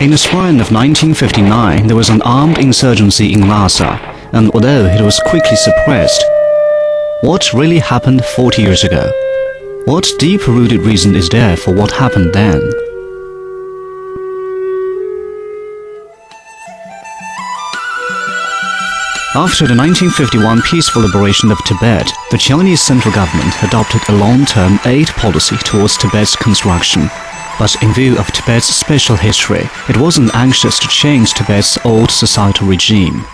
In the spring of 1959, there was an armed insurgency in Lhasa, and although it was quickly suppressed, what really happened 40 years ago? What deep-rooted reason is there for what happened then? After the 1951 peaceful liberation of Tibet, the Chinese central government adopted a long-term aid policy towards Tibet's construction. But in view of Tibet's special history, it wasn't anxious to change Tibet's old societal regime.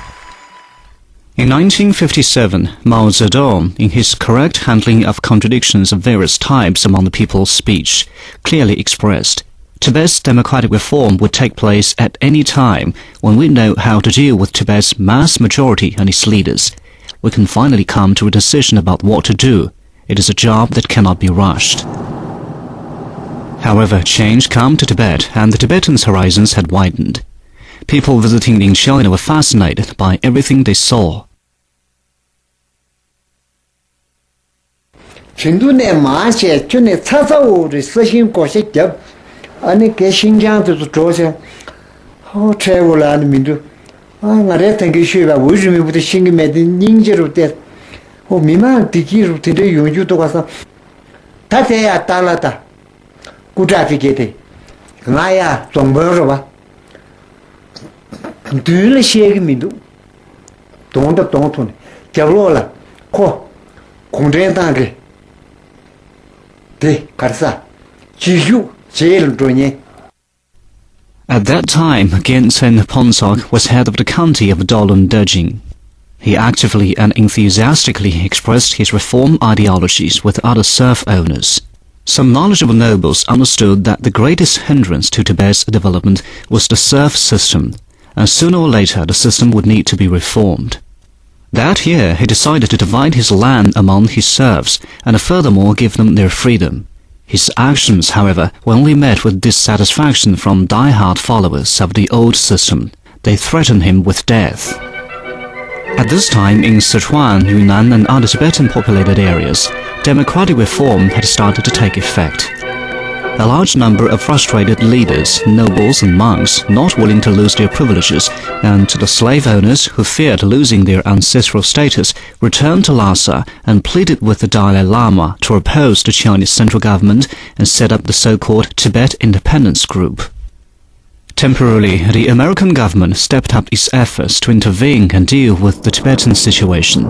In 1957, Mao Zedong, in his correct handling of contradictions of various types among the people's speech, clearly expressed, Tibet's democratic reform would take place at any time when we know how to deal with Tibet's mass majority and its leaders. We can finally come to a decision about what to do. It is a job that cannot be rushed. However, change came to Tibet, and the Tibetans' horizons had widened. People visiting in China were fascinated by everything they saw. Kutrafikete ngaya zongbo dule shege mindu donda dongtun jablola ko kongdentangre de karsa jiyu jel donye. At that time, Gyaltsen Ponsok was head of the county of Dolun Dejing. He actively and enthusiastically expressed his reform ideologies with other serf owners. Some knowledgeable nobles understood that the greatest hindrance to Tibet's development was the serf system, and sooner or later the system would need to be reformed. That year he decided to divide his land among his serfs and furthermore give them their freedom. His actions, however, were only met with dissatisfaction from die-hard followers of the old system. They threatened him with death. At this time, in Sichuan, Yunnan and other Tibetan-populated areas, democratic reform had started to take effect. A large number of frustrated leaders, nobles and monks, not willing to lose their privileges, and the slave owners who feared losing their ancestral status, returned to Lhasa and pleaded with the Dalai Lama to oppose the Chinese central government and set up the so-called Tibet Independence Group. Temporarily, the American government stepped up its efforts to intervene and deal with the Tibetan situation.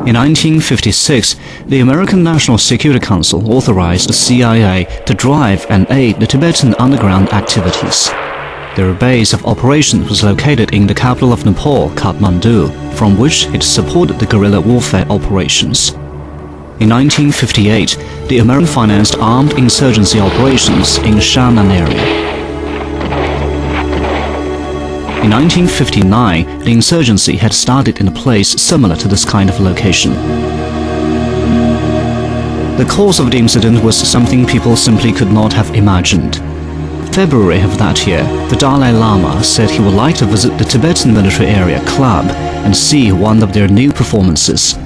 In 1956, the American National Security Council authorized the CIA to drive and aid the Tibetan underground activities. Their base of operations was located in the capital of Nepal, Kathmandu, from which it supported the guerrilla warfare operations. In 1958, the American financed armed insurgency operations in the Shannan area. In 1959, the insurgency had started in a place similar to this kind of location. The cause of the incident was something people simply could not have imagined. February of that year, the Dalai Lama said he would like to visit the Tibetan Military Area Club and see one of their new performances.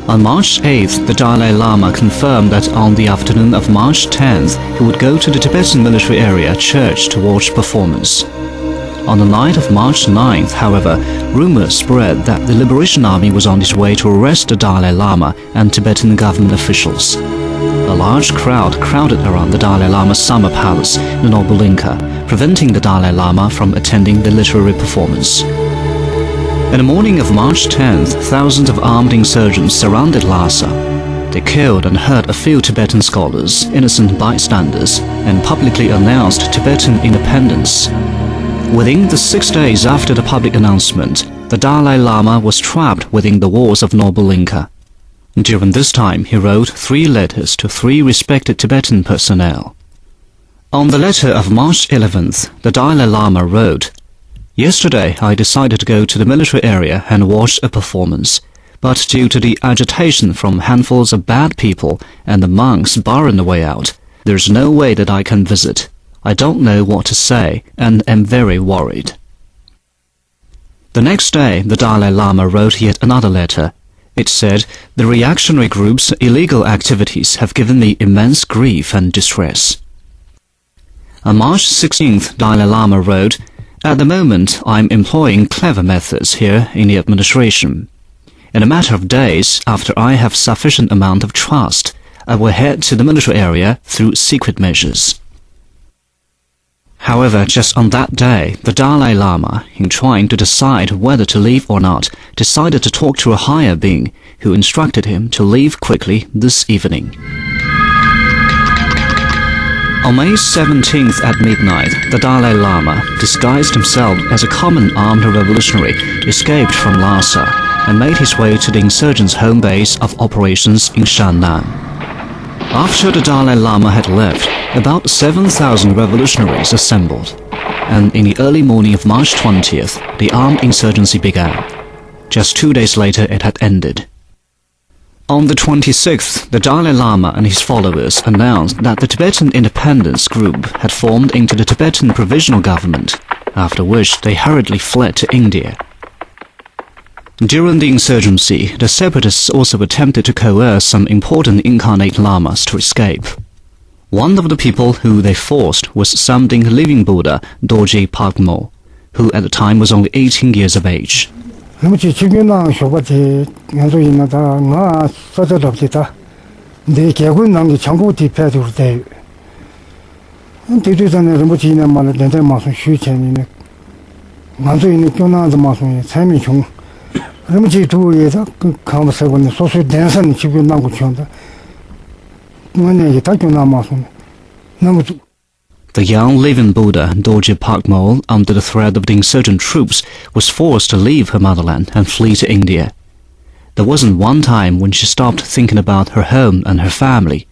On March 8th, the Dalai Lama confirmed that on the afternoon of March 10th, he would go to the Tibetan Military Area Church to watch performance. On the night of March 9th, however, rumors spread that the Liberation Army was on its way to arrest the Dalai Lama and Tibetan government officials. A large crowd crowded around the Dalai Lama's summer palace in Nobulinka, preventing the Dalai Lama from attending the literary performance. In the morning of March 10th, thousands of armed insurgents surrounded Lhasa. They killed and hurt a few Tibetan scholars, innocent bystanders, and publicly announced Tibetan independence. Within the 6 days after the public announcement, the Dalai Lama was trapped within the walls of Nobulinka. During this time, he wrote 3 letters to 3 respected Tibetan personnel. On the letter of March 11th, the Dalai Lama wrote, "Yesterday I decided to go to the military area and watch a performance, but due to the agitation from handfuls of bad people and the monks barring the way out, there is no way that I can visit. I don't know what to say and am very worried." The next day, the Dalai Lama wrote yet another letter. It said, "The reactionary group's illegal activities have given me immense grief and distress." On March 16th, Dalai Lama wrote, "At the moment, I'm employing clever methods here in the administration. In a matter of days, after I have sufficient amount of trust, I will head to the military area through secret measures." However, just on that day, the Dalai Lama, in trying to decide whether to leave or not, decided to talk to a higher being, who instructed him to leave quickly this evening. On May 17th at midnight, the Dalai Lama, disguised himself as a common armed revolutionary, escaped from Lhasa and made his way to the insurgents' home base of operations in Shannan. After the Dalai Lama had left, about 7,000 revolutionaries assembled, and in the early morning of March 20th, the armed insurgency began. Just 2 days later, it had ended. On the 26th, the Dalai Lama and his followers announced that the Tibetan Independence Group had formed into the Tibetan Provisional Government, after which they hurriedly fled to India. During the insurgency, the separatists also attempted to coerce some important incarnate lamas to escape. One of the people who they forced was sounding living Buddha Dorje Pakmo, who at the time was only 18 years of age. The young living Buddha, Dorje Pakmo, under the threat of the insurgent troops, was forced to leave her motherland and flee to India. There wasn't one time when she stopped thinking about her home and her family.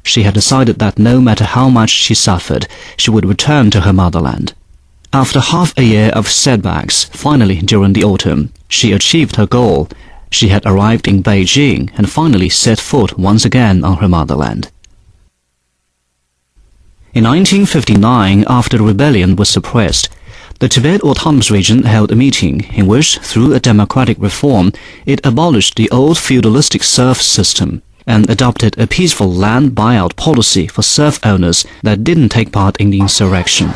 She had decided that no matter how much she suffered, she would return to her motherland. After half a year of setbacks, finally during the autumn, she achieved her goal. She had arrived in Beijing and finally set foot once again on her motherland. In 1959, after the rebellion was suppressed, the Tibet Autonomous Region held a meeting in which, through a democratic reform, it abolished the old feudalistic serf system and adopted a peaceful land buyout policy for serf owners that didn't take part in the insurrection.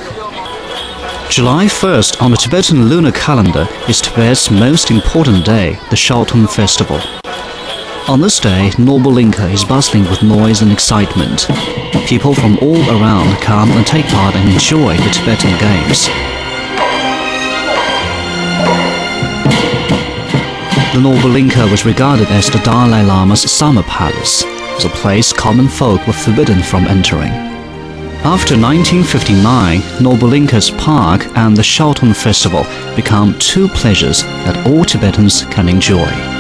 July 1st on the Tibetan lunar calendar is Tibet's most important day, the Shaltum Festival. On this day, Nobulinka is bustling with noise and excitement. People from all around come and take part and enjoy the Tibetan games. The Nobulinka was regarded as the Dalai Lama's summer palace, as a place common folk were forbidden from entering. After 1959, Nobulinka's park and the Shaltum Festival become two pleasures that all Tibetans can enjoy.